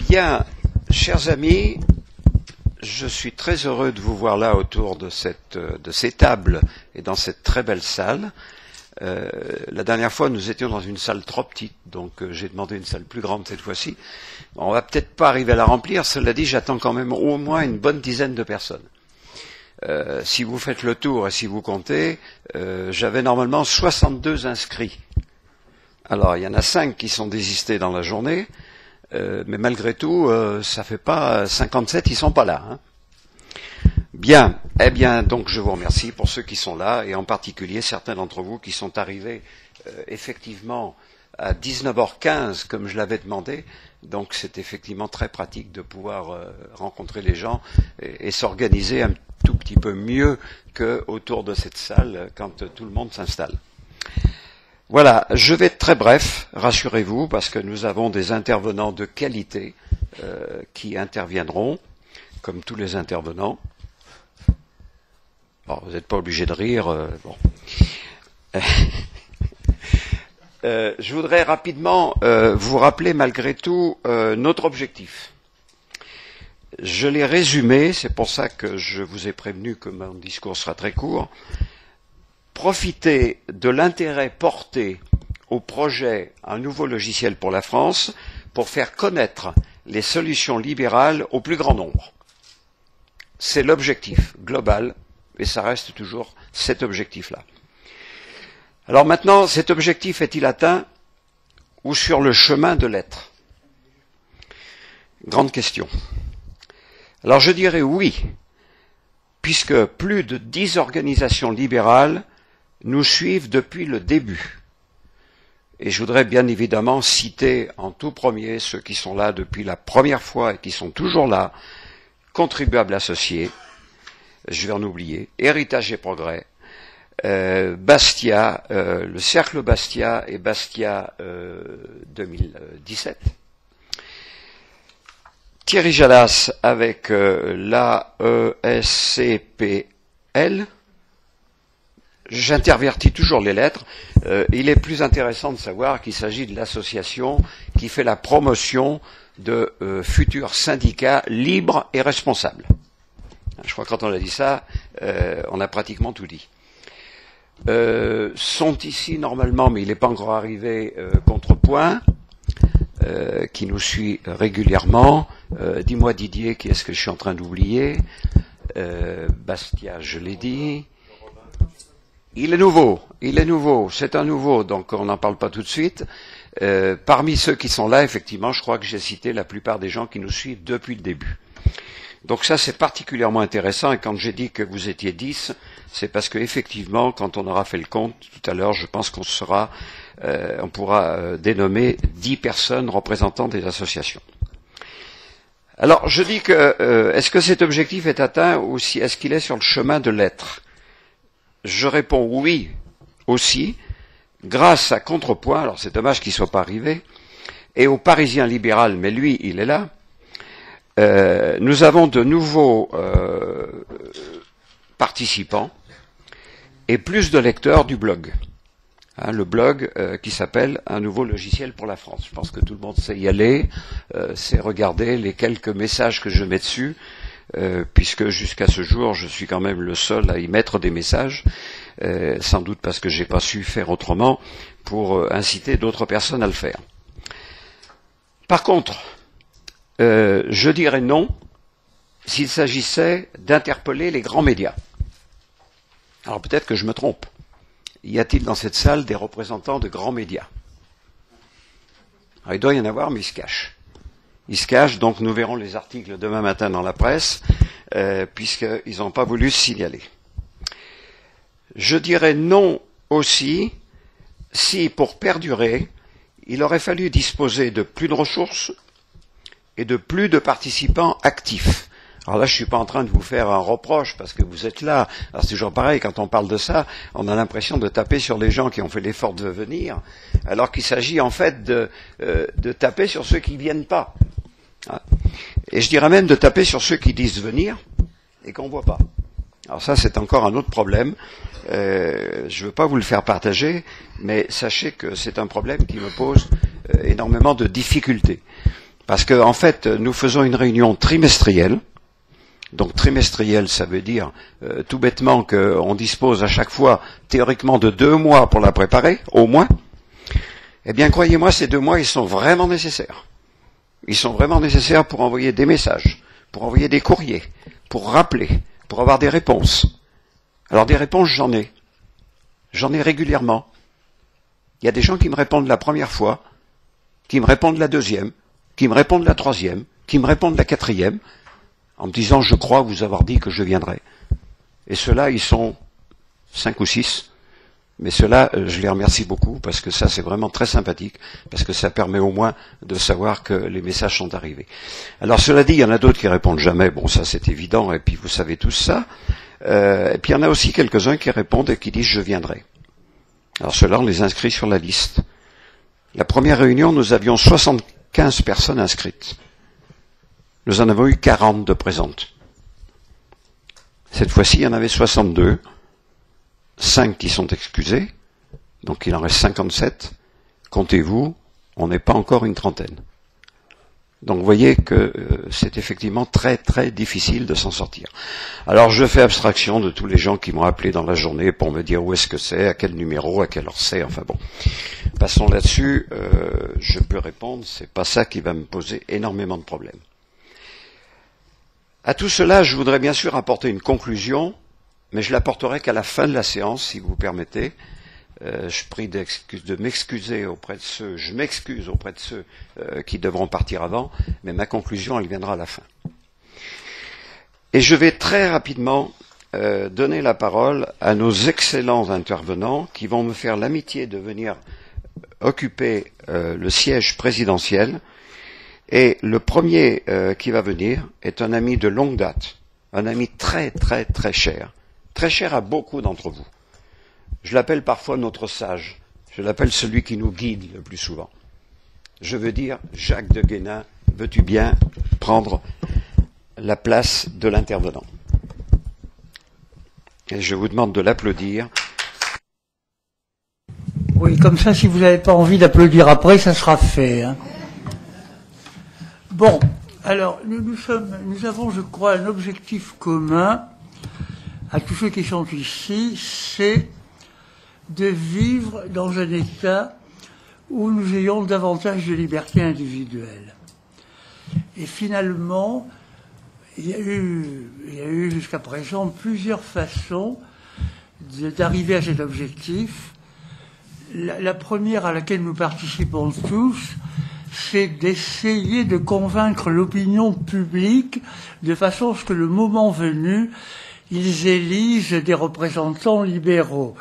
Bien, chers amis, je suis très heureux de vous voir là autour de ces tables et dans cette très belle salle. La dernière fois, nous étions dans une salle trop petite, donc j'ai demandé une salle plus grande cette fois-ci. On va peut-être pas arriver à la remplir, cela dit, j'attends quand même au moins une bonne dizaine de personnes. Si vous faites le tour et si vous comptez, j'avais normalement 62 inscrits. Alors, il y en a 5 qui sont désistés dans la journée, mais malgré tout, ça fait pas 57, ils sont pas là. Hein. Bien, eh bien, donc je vous remercie pour ceux qui sont là, et en particulier certains d'entre vous qui sont arrivés effectivement à 19h15, comme je l'avais demandé. Donc c'est effectivement très pratique de pouvoir rencontrer les gens et s'organiser un tout petit peu mieux qu'autour de cette salle quand tout le monde s'installe. Voilà, je vais être très bref, rassurez-vous, parce que nous avons des intervenants de qualité qui interviendront, comme tous les intervenants. Bon, vous n'êtes pas obligé de rire, bon. Je voudrais rapidement vous rappeler malgré tout notre objectif. Je l'ai résumé, c'est pour ça que je vous ai prévenu que mon discours sera très court. Profiter de l'intérêt porté au projet Un nouveau logiciel pour la France pour faire connaître les solutions libérales au plus grand nombre. C'est l'objectif global et ça reste toujours cet objectif-là. Alors maintenant, cet objectif est-il atteint ou sur le chemin de l'être? Grande question. Alors je dirais oui, puisque plus de 10 organisations libérales nous suivent depuis le début. Et je voudrais bien évidemment citer en tout premier ceux qui sont là depuis la première fois et qui sont toujours là, Contribuables associés, je vais en oublier, Héritage et Progrès, Bastia, le Cercle Bastia et Bastia 2017. Thierry Jalas avec l'AESCPL. J'intervertis toujours les lettres. Il est plus intéressant de savoir qu'il s'agit de l'association qui fait la promotion de futurs syndicats libres et responsables. Je crois que quand on a dit ça, on a pratiquement tout dit. Sont ici normalement, mais il n'est pas encore arrivé, Contrepoint, qui nous suit régulièrement. Dis-moi Didier, qui est-ce que je suis en train d'oublier? Bastia, je l'ai dit. Il est nouveau, c'est un nouveau, donc on n'en parle pas tout de suite. Parmi ceux qui sont là, effectivement, je crois que j'ai cité la plupart des gens qui nous suivent depuis le début. Donc ça, c'est particulièrement intéressant, et quand j'ai dit que vous étiez 10, c'est parce que effectivement, quand on aura fait le compte tout à l'heure, je pense qu'on pourra dénommer 10 personnes représentant des associations. Alors, je dis que, est-ce que cet objectif est atteint, ou est-ce qu'il est sur le chemin de l'être? Je réponds oui aussi, grâce à Contrepoint, alors c'est dommage qu'il ne soit pas arrivé, et au Parisien libéral, mais lui, il est là. Nous avons de nouveaux participants et plus de lecteurs du blog. Hein, le blog qui s'appelle Un nouveau logiciel pour la France. Je pense que tout le monde sait y aller, c'est regarder les quelques messages que je mets dessus, puisque jusqu'à ce jour, je suis quand même le seul à y mettre des messages, sans doute parce que j'ai pas su faire autrement pour inciter d'autres personnes à le faire. Par contre, je dirais non s'il s'agissait d'interpeller les grands médias. Alors peut-être que je me trompe. Y a-t-il dans cette salle des représentants de grands médias? Alors, il doit y en avoir, mais ils se cachent. Ils se cachent, donc nous verrons les articles demain matin dans la presse, puisqu'ils n'ont pas voulu se signaler. Je dirais non aussi si, pour perdurer, il aurait fallu disposer de plus de ressources et de plus de participants actifs. Alors là, je ne suis pas en train de vous faire un reproche parce que vous êtes là. Alors c'est toujours pareil, quand on parle de ça, on a l'impression de taper sur les gens qui ont fait l'effort de venir, alors qu'il s'agit en fait de taper sur ceux qui ne viennent pas. Et je dirais même de taper sur ceux qui disent venir et qu'on ne voit pas. Alors ça, c'est encore un autre problème. Je ne veux pas vous le faire partager, mais sachez que c'est un problème qui me pose énormément de difficultés. Parce que, en fait, nous faisons une réunion trimestrielle. Donc trimestrielle, ça veut dire tout bêtement qu'on dispose à chaque fois, théoriquement, de 2 mois pour la préparer, au moins. Eh bien, croyez-moi, ces 2 mois, ils sont vraiment nécessaires. Ils sont vraiment nécessaires pour envoyer des messages, pour envoyer des courriers, pour rappeler, pour avoir des réponses. Alors des réponses, j'en ai. J'en ai régulièrement. Il y a des gens qui me répondent la première fois, qui me répondent la deuxième, qui me répondent la troisième, qui me répondent la quatrième, en me disant « je crois vous avoir dit que je viendrai ». Et ceux-là, ils sont 5 ou 6. Mais ceux-là, je les remercie beaucoup, parce que ça, c'est vraiment très sympathique, parce que ça permet au moins de savoir que les messages sont arrivés. Alors, cela dit, il y en a d'autres qui répondent jamais, bon, ça c'est évident, et puis vous savez tous ça. Et puis il y en a aussi quelques-uns qui répondent et qui disent « je viendrai ». Alors ceux-là, on les inscrit sur la liste. La première réunion, nous avions 75 personnes inscrites. Nous en avons eu 40 de présentes. Cette fois-ci, il y en avait 62. 5 qui sont excusés, donc il en reste 57. Comptez-vous, on n'est pas encore une trentaine. Donc vous voyez que c'est effectivement très très difficile de s'en sortir. Alors je fais abstraction de tous les gens qui m'ont appelé dans la journée pour me dire où est-ce que c'est, à quel numéro, à quelle heure c'est, enfin bon. Passons là-dessus, je peux répondre, c'est pas ça qui va me poser énormément de problèmes. À tout cela, je voudrais bien sûr apporter une conclusion, mais je l'apporterai qu'à la fin de la séance, si vous permettez. Je prie de m'excuser auprès de ceux, je m'excuse auprès de ceux qui devront partir avant, mais ma conclusion, elle viendra à la fin. Et je vais très rapidement donner la parole à nos excellents intervenants qui vont me faire l'amitié de venir occuper le siège présidentiel. Et le premier qui va venir est un ami de longue date, un ami très très très cher à beaucoup d'entre vous. Je l'appelle parfois notre sage, je l'appelle celui qui nous guide le plus souvent. Je veux dire, Jacques de Guénin, veux-tu bien prendre la place de l'intervenant? Et je vous demande de l'applaudir. Oui, comme ça, si vous n'avez pas envie d'applaudir après, ça sera fait. Hein. Bon, alors, nous avons, je crois, un objectif commun à tous ceux qui sont ici, c'est de vivre dans un état où nous ayons davantage de liberté individuelle. Et finalement, il y a eu jusqu'à présent plusieurs façons d'arriver à cet objectif. La première à laquelle nous participons tous, c'est d'essayer de convaincre l'opinion publique de façon à ce que le moment venu, ils élisent des représentants libéraux.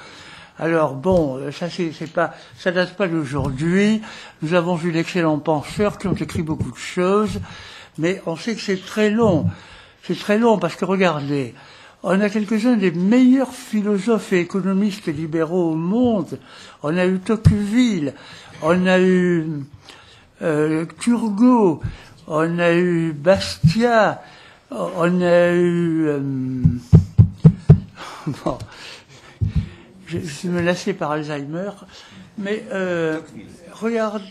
Alors bon, ça date pas d'aujourd'hui. Nous avons eu d'excellents penseurs qui ont écrit beaucoup de choses, mais on sait que c'est très long. C'est très long parce que regardez, on a quelques-uns des meilleurs philosophes et économistes libéraux au monde. On a eu Tocqueville, on a eu Turgot, on a eu Bastiat, on a eu bon, je suis menacé par Alzheimer, mais regardez,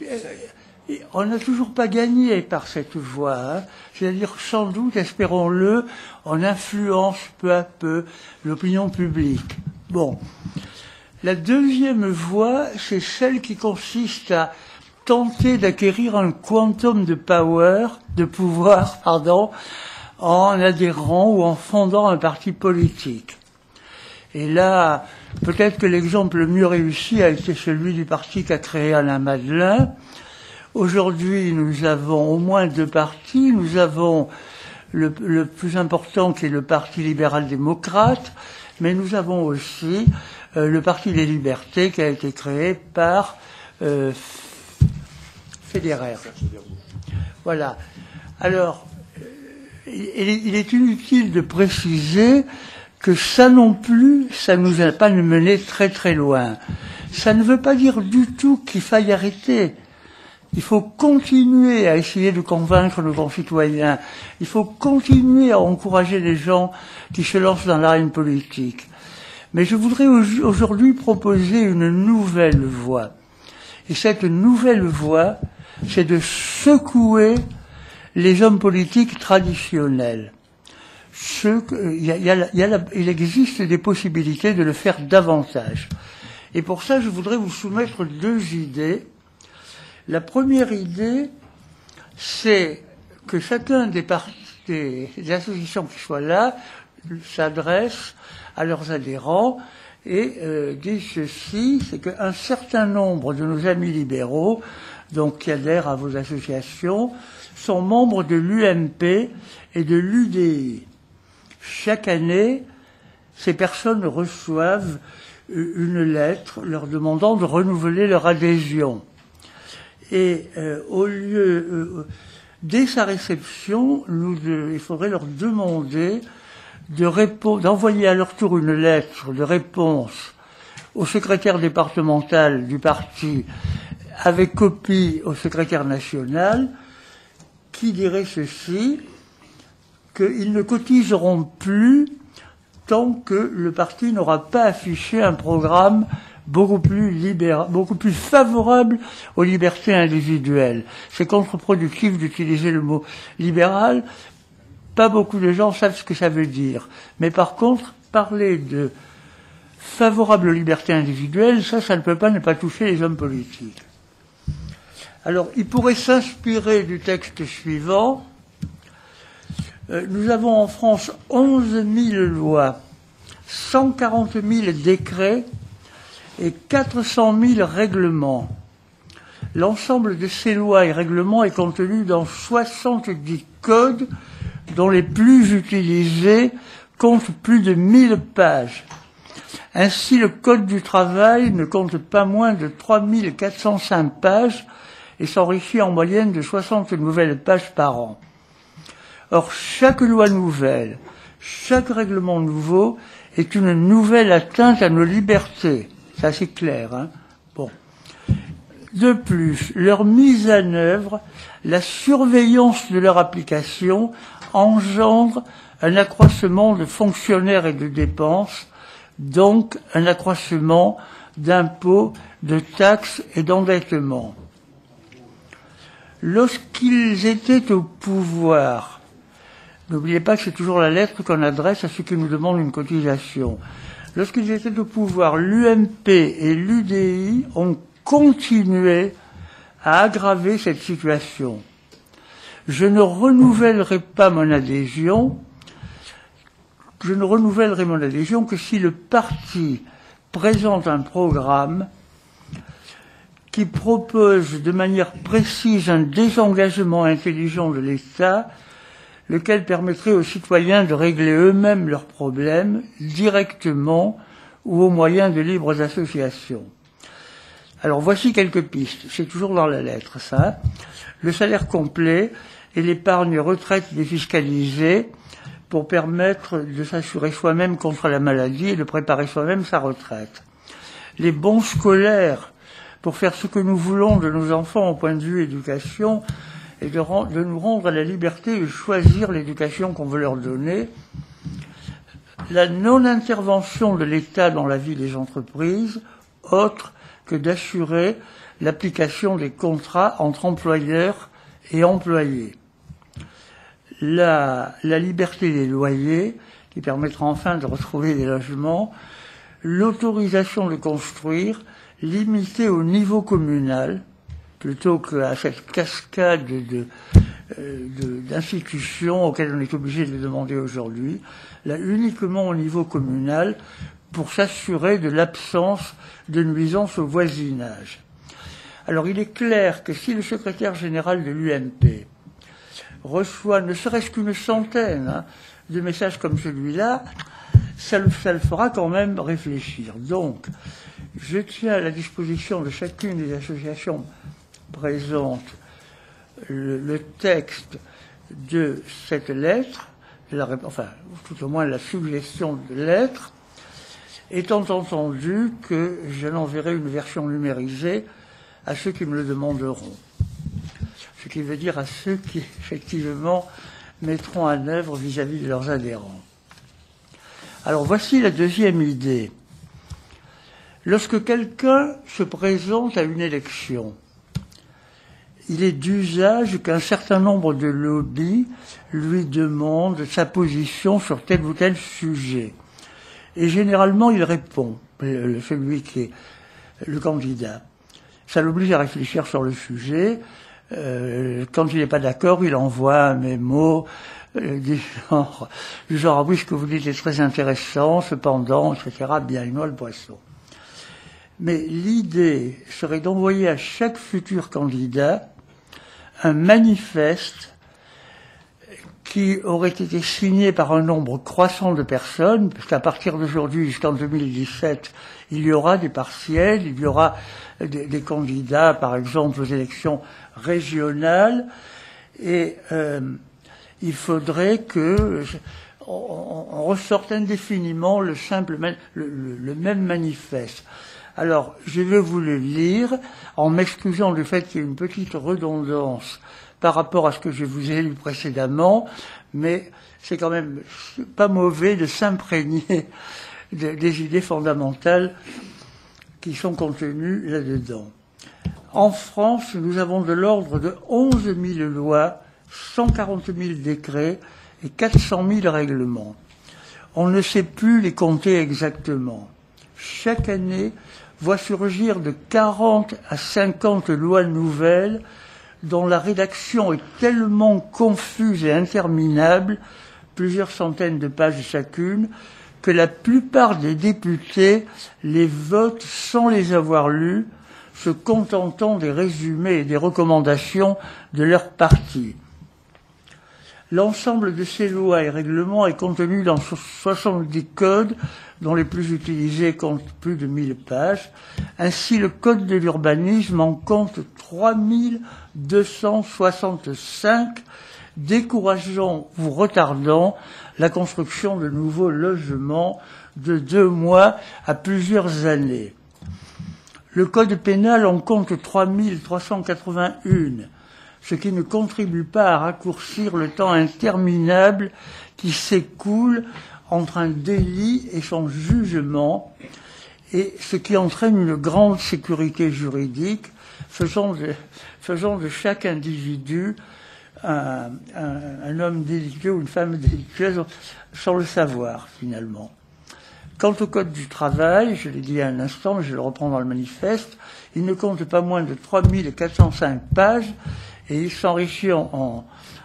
on n'a toujours pas gagné par cette voie. Hein. C'est-à-dire, sans doute, espérons-le, on influence peu à peu l'opinion publique. Bon. La deuxième voie, c'est celle qui consiste à tenter d'acquérir un quantum de pouvoir, en adhérant ou en fondant un parti politique. Et là, peut-être que l'exemple le mieux réussi a été celui du parti qu'a créé Alain Madelin. Aujourd'hui, nous avons au moins 2 partis. Nous avons le plus important qui est le Parti libéral-démocrate, mais nous avons aussi le Parti des libertés qui a été créé par Federer. Voilà. Alors, il est inutile de préciser que ça non plus, ça nous a pas mené très très loin. Ça ne veut pas dire du tout qu'il faille arrêter. Il faut continuer à essayer de convaincre nos concitoyens. Il faut continuer à encourager les gens qui se lancent dans l'arène politique. Mais je voudrais aujourd'hui proposer une nouvelle voie. Et cette nouvelle voie, c'est de secouer les hommes politiques traditionnels. Il existe des possibilités de le faire davantage. Et pour ça, je voudrais vous soumettre deux idées. La première idée, c'est que chacun des associations qui soient là s'adresse à leurs adhérents et dit ceci, c'est qu'un certain nombre de nos amis libéraux, donc qui adhèrent à vos associations, sont membres de l'UMP et de l'UDI. Chaque année, ces personnes reçoivent une lettre leur demandant de renouveler leur adhésion. Et dès sa réception, il faudrait leur demander d'envoyer à leur tour une lettre de réponse au secrétaire départemental du parti avec copie au secrétaire national qui dirait ceci, qu'ils ne cotiseront plus tant que le parti n'aura pas affiché un programme beaucoup plus favorable aux libertés individuelles. C'est contre-productif d'utiliser le mot libéral. Pas beaucoup de gens savent ce que ça veut dire. Mais par contre, parler de favorable aux libertés individuelles, ça ne peut pas ne pas toucher les hommes politiques. Alors, il pourrait s'inspirer du texte suivant. Nous avons en France 11 000 lois, 140 000 décrets et 400 000 règlements. L'ensemble de ces lois et règlements est contenu dans 70 codes dont les plus utilisés comptent plus de 1000 pages. Ainsi, le Code du travail ne compte pas moins de 3405 pages et s'enrichit en moyenne de 60 nouvelles pages par an. Or, chaque loi nouvelle, chaque règlement nouveau est une nouvelle atteinte à nos libertés. C'est assez clair, hein? Bon. De plus, leur mise en œuvre, la surveillance de leur application engendre un accroissement de fonctionnaires et de dépenses, donc un accroissement d'impôts, de taxes et d'endettement. Lorsqu'ils étaient au pouvoir, n'oubliez pas que c'est toujours la lettre qu'on adresse à ceux qui nous demandent une cotisation. Lorsqu'ils étaient au pouvoir, l'UMP et l'UDI ont continué à aggraver cette situation. Je ne renouvellerai mon adhésion que si le parti présente un programme qui propose de manière précise un désengagement intelligent de l'État, lequel permettrait aux citoyens de régler eux-mêmes leurs problèmes directement ou au moyen de libres associations. Alors voici quelques pistes, c'est toujours dans la lettre ça. Le salaire complet et l'épargne retraite défiscalisée pour permettre de s'assurer soi-même contre la maladie et de préparer soi-même sa retraite. Les bons scolaires pour faire ce que nous voulons de nos enfants au point de vue éducation et de nous rendre à la liberté de choisir l'éducation qu'on veut leur donner. La non-intervention de l'État dans la vie des entreprises, autre que d'assurer l'application des contrats entre employeurs et employés. La liberté des loyers, qui permettra enfin de retrouver des logements, l'autorisation de construire, limitée au niveau communal, plutôt qu'à cette cascade d'institutions auxquelles on est obligé de demander aujourd'hui, là uniquement au niveau communal, pour s'assurer de l'absence de nuisance au voisinage. Alors il est clair que si le secrétaire général de l'UMP reçoit ne serait-ce qu'une centaine de messages comme celui-là, ça le fera quand même réfléchir. Donc, je tiens à la disposition de chacune des associations présentes le texte de cette lettre, tout au moins la suggestion de lettre, étant entendu que je n'enverrai une version numérisée à ceux qui me le demanderont. Ce qui veut dire à ceux qui, effectivement, mettront en œuvre vis-à-vis de leurs adhérents. Alors, voici la deuxième idée. Lorsque quelqu'un se présente à une élection, il est d'usage qu'un certain nombre de lobbies lui demandent sa position sur tel ou tel sujet. Et généralement, il répond, celui qui est le candidat. Ça l'oblige à réfléchir sur le sujet. Quand il n'est pas d'accord, il envoie un mémo du genre ah oui, ce que vous dites est très intéressant, cependant, etc., bien une noix le poisson. Mais l'idée serait d'envoyer à chaque futur candidat un manifeste qui aurait été signé par un nombre croissant de personnes, parce qu'à partir d'aujourd'hui jusqu'en 2017, il y aura des partiels, il y aura des candidats, par exemple, aux élections régionales, et il faudrait que on ressorte indéfiniment le même manifeste. Alors, je vais vous le lire, en m'excusant du fait qu'il y a une petite redondance par rapport à ce que je vous ai lu précédemment, mais c'est quand même pas mauvais de s'imprégner des idées fondamentales qui sont contenues là-dedans. En France, nous avons de l'ordre de 11 000 lois, 140 000 décrets et 400 000 règlements. On ne sait plus les compter exactement. Chaque année voit surgir de 40 à 50 lois nouvelles dont la rédaction est tellement confuse et interminable, plusieurs centaines de pages chacune, que la plupart des députés les votent sans les avoir lus, se contentant des résumés et des recommandations de leur parti. L'ensemble de ces lois et règlements est contenu dans 70 codes, dont les plus utilisés comptent plus de 1000 pages. Ainsi, le code de l'urbanisme en compte 3265, décourageant ou retardant la construction de nouveaux logements de 2 mois à plusieurs années. Le code pénal en compte 3381, ce qui ne contribue pas à raccourcir le temps interminable qui s'écoule entre un délit et son jugement, et ce qui entraîne une grande sécurité juridique, faisant de chaque individu un homme délictueux ou une femme délictueuse sans le savoir, finalement. Quant au code du travail, je l'ai dit à un instant, mais je le reprends dans le manifeste, il ne compte pas moins de 3405 pages, et il s'enrichit en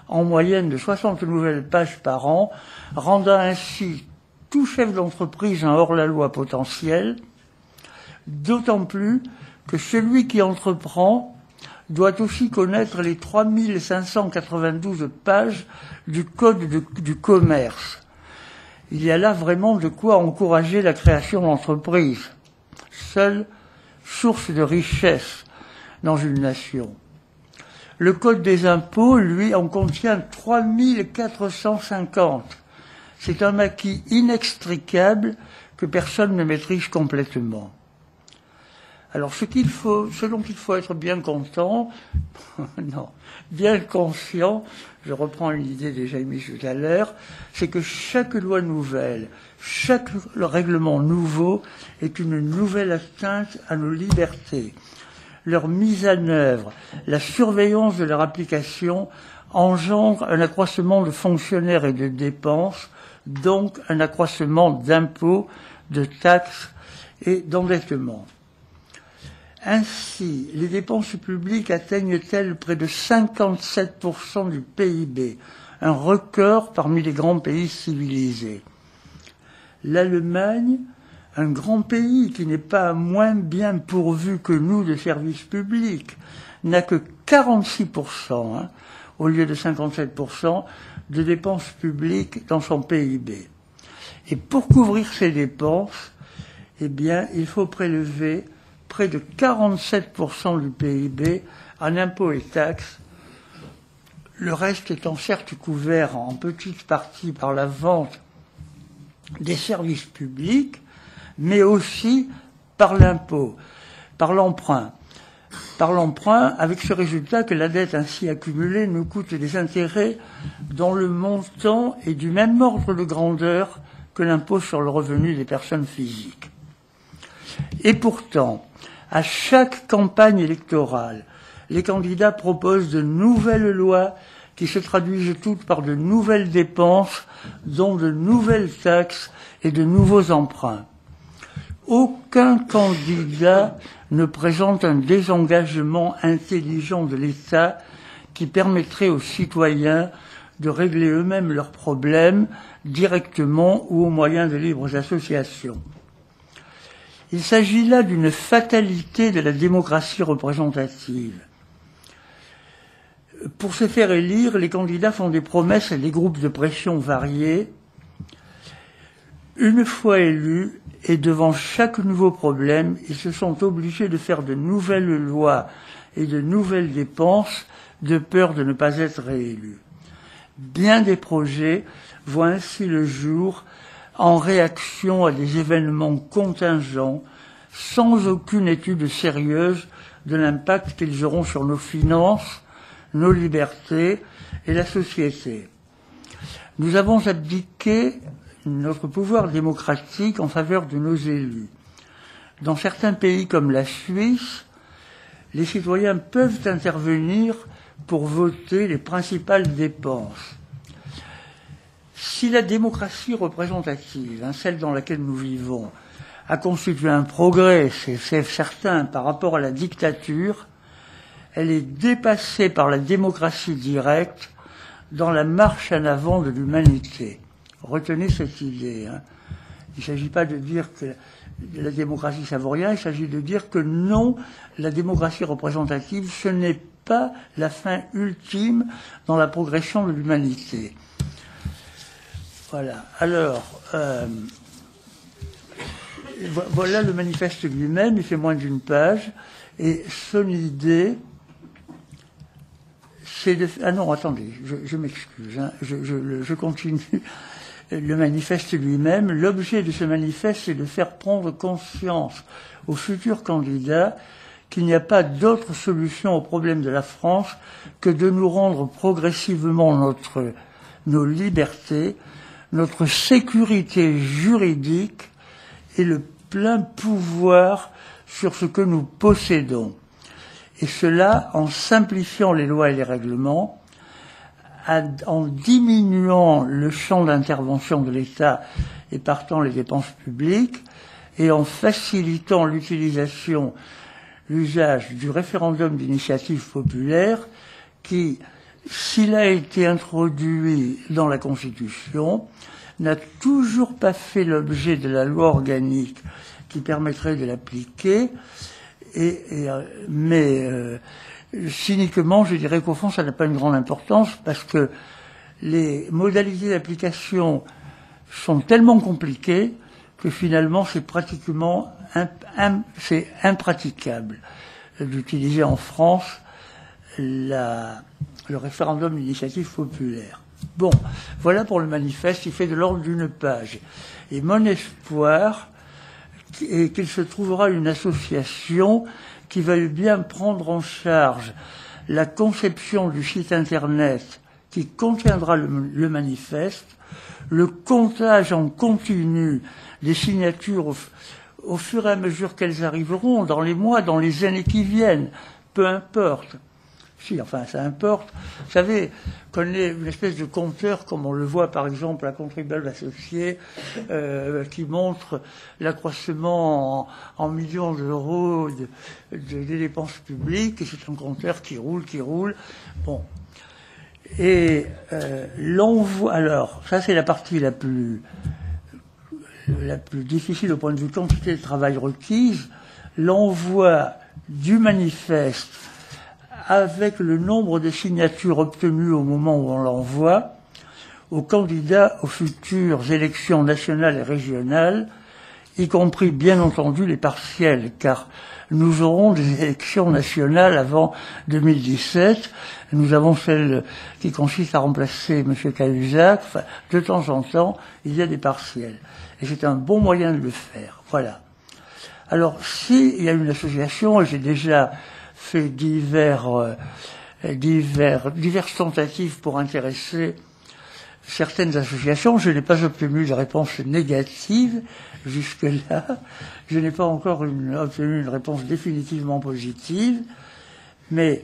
moyenne de 60 nouvelles pages par an, rendant ainsi tout chef d'entreprise un hors-la-loi potentiel, d'autant plus que celui qui entreprend doit aussi connaître les 3592 pages du Code du commerce. Il y a là vraiment de quoi encourager la création d'entreprises, seule source de richesse dans une nation. Le Code des impôts, lui, en contient 3450. C'est un maquis inextricable que personne ne maîtrise complètement. Alors, ce dont il faut être bien content, non, bien conscient, je reprends une idée déjà émise tout à l'heure, c'est que chaque loi nouvelle, chaque règlement nouveau est une nouvelle atteinte à nos libertés. Leur mise en œuvre, la surveillance de leur application engendre un accroissement de fonctionnaires et de dépenses, donc un accroissement d'impôts, de taxes et d'endettement. Ainsi, les dépenses publiques atteignent-elles près de 57% du PIB, un record parmi les grands pays civilisés. L'Allemagne, un grand pays qui n'est pas moins bien pourvu que nous de services publics, n'a que 46%, au lieu de 57%, de dépenses publiques dans son PIB. Et pour couvrir ces dépenses, eh bien, il faut prélever près de 47% du PIB en impôts et taxes, le reste étant certes couvert en petite partie par la vente des services publics, mais aussi par l'impôt, par l'emprunt. Par l'emprunt, avec ce résultat que la dette ainsi accumulée nous coûte des intérêts dont le montant est du même ordre de grandeur que l'impôt sur le revenu des personnes physiques. Et pourtant, à chaque campagne électorale, les candidats proposent de nouvelles lois qui se traduisent toutes par de nouvelles dépenses, dont de nouvelles taxes et de nouveaux emprunts. Aucun candidat ne présente un désengagement intelligent de l'État qui permettrait aux citoyens de régler eux-mêmes leurs problèmes directement ou au moyen de libres associations. Il s'agit là d'une fatalité de la démocratie représentative. Pour se faire élire, les candidats font des promesses à des groupes de pression variés. Une fois élus, et devant chaque nouveau problème, ils se sont obligés de faire de nouvelles lois et de nouvelles dépenses de peur de ne pas être réélus. Bien des projets voient ainsi le jour en réaction à des événements contingents, sans aucune étude sérieuse de l'impact qu'ils auront sur nos finances, nos libertés et la société. Nous avons abdiqué notre pouvoir démocratique en faveur de nos élus. Dans certains pays comme la Suisse, les citoyens peuvent intervenir pour voter les principales dépenses. Si la démocratie représentative, celle dans laquelle nous vivons, a constitué un progrès, c'est certain, par rapport à la dictature, elle est dépassée par la démocratie directe dans la marche en avant de l'humanité. Retenez cette idée. Il ne s'agit pas de dire que la démocratie ça vaut rien, il s'agit de dire que non, la démocratie représentative, ce n'est pas la fin ultime dans la progression de l'humanité. Voilà. Alors, voilà le manifeste lui-même, il fait moins d'une page, et son idée, c'est de... Ah non, attendez, je m'excuse, je continue. Le manifeste lui-même, l'objet de ce manifeste, c'est de faire prendre conscience aux futurs candidats qu'il n'y a pas d'autre solution au problème de la France que de nous rendre progressivement nos libertés, notre sécurité juridique et le plein pouvoir sur ce que nous possédons. Et cela en simplifiant les lois et les règlements, en diminuant le champ d'intervention de l'État et partant les dépenses publiques, et en facilitant l'usage du référendum d'initiative populaire qui, s'il a été introduit dans la Constitution, n'a toujours pas fait l'objet de la loi organique qui permettrait de l'appliquer, mais cyniquement, je dirais qu'au fond, ça n'a pas une grande importance parce que les modalités d'application sont tellement compliquées que finalement, c'est pratiquement c'est impraticable d'utiliser en France le référendum d'initiative populaire. Bon, voilà pour le manifeste, il fait de l'ordre d'une page. Et mon espoir est qu'il se trouvera une association qui veuille bien prendre en charge la conception du site Internet qui contiendra le manifeste, le comptage en continu des signatures au fur et à mesure qu'elles arriveront, dans les mois, dans les années qui viennent, peu importe. Si, enfin, ça importe. Vous savez, qu'on ait une espèce de compteur, comme on le voit par exemple à Contribuables Associés, qui montre l'accroissement en millions d'euros des dépenses publiques, et c'est un compteur qui roule. Bon. Et l'envoi, alors, ça c'est la partie la plus difficile au point de vue quantité de travail requise, l'envoi du manifeste avec le nombre de signatures obtenues au moment où on l'envoie aux candidats aux futures élections nationales et régionales, y compris bien entendu les partielles, car nous aurons des élections nationales avant 2017. Nous avons celle qui consiste à remplacer M. Cahuzac. Enfin, de temps en temps, il y a des partielles. Et c'est un bon moyen de le faire. Voilà. Alors, s'il y a une association, j'ai déjà fait diverses tentatives pour intéresser certaines associations. Je n'ai pas obtenu de réponse négative jusque-là. Je n'ai pas encore obtenu une réponse définitivement positive. Mais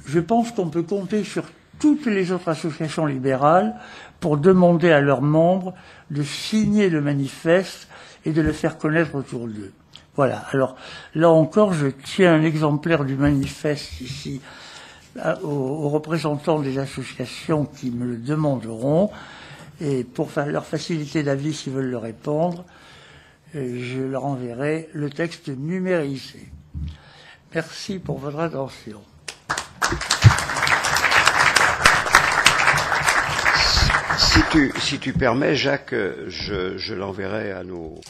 Je pense qu'on peut compter sur toutes les autres associations libérales pour demander à leurs membres de signer le manifeste et de le faire connaître autour d'eux. Voilà. Alors, là encore, je tiens un exemplaire du manifeste ici aux représentants des associations qui me le demanderont. Et pour leur faciliter la vie, s'ils veulent le répondre, je leur enverrai le texte numérisé. Merci pour votre attention. Si tu permets, Jacques, je l'enverrai à nos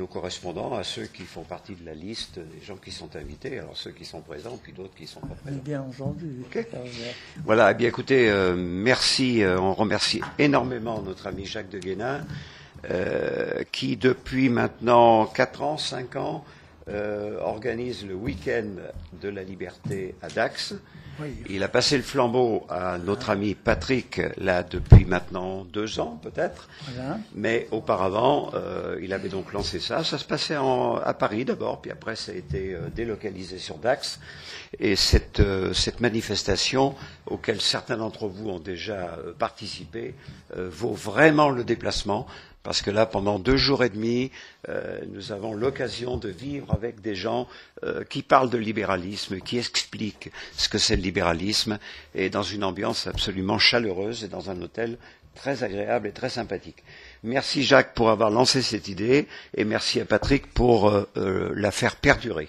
correspondants, à ceux qui font partie de la liste des gens qui sont invités, alors ceux qui sont présents, puis d'autres qui ne sont pas présents. Bien entendu. Okay. Voilà, eh bien écoutez, merci, on remercie énormément notre ami Jacques de Guénin, qui depuis maintenant 4 ans, 5 ans, organise le week-end de la liberté à Dax. Oui. Il a passé le flambeau à notre ami Patrick, là, depuis maintenant 2 ans, peut-être. Voilà. Mais auparavant, il avait donc lancé ça. Ça se passait à Paris d'abord, puis après ça a été délocalisé sur Dax. Et cette manifestation, auquel certains d'entre vous ont déjà participé, vaut vraiment le déplacement. Parce que là, pendant 2 jours et demi, nous avons l'occasion de vivre avec des gens qui parlent de libéralisme, qui expliquent ce que c'est le libéralisme, et dans une ambiance absolument chaleureuse et dans un hôtel très agréable et très sympathique. Merci Jacques pour avoir lancé cette idée, et merci à Patrick pour la faire perdurer.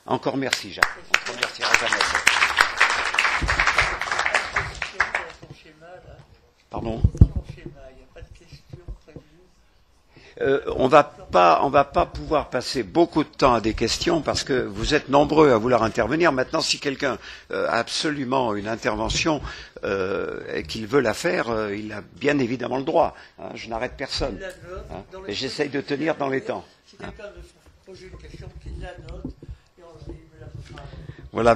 Encore merci Jacques. On te remerciera jamais. Pardon ? On va pas pouvoir passer beaucoup de temps à des questions parce que vous êtes nombreux à vouloir intervenir. Maintenant, si quelqu'un a absolument une intervention et qu'il veut la faire, il a bien évidemment le droit. Hein, je n'arrête personne. Hein, et j'essaye de tenir dans les temps. Si quelqu'un veut poser une question, qu'il la note et on me la posera. Voilà.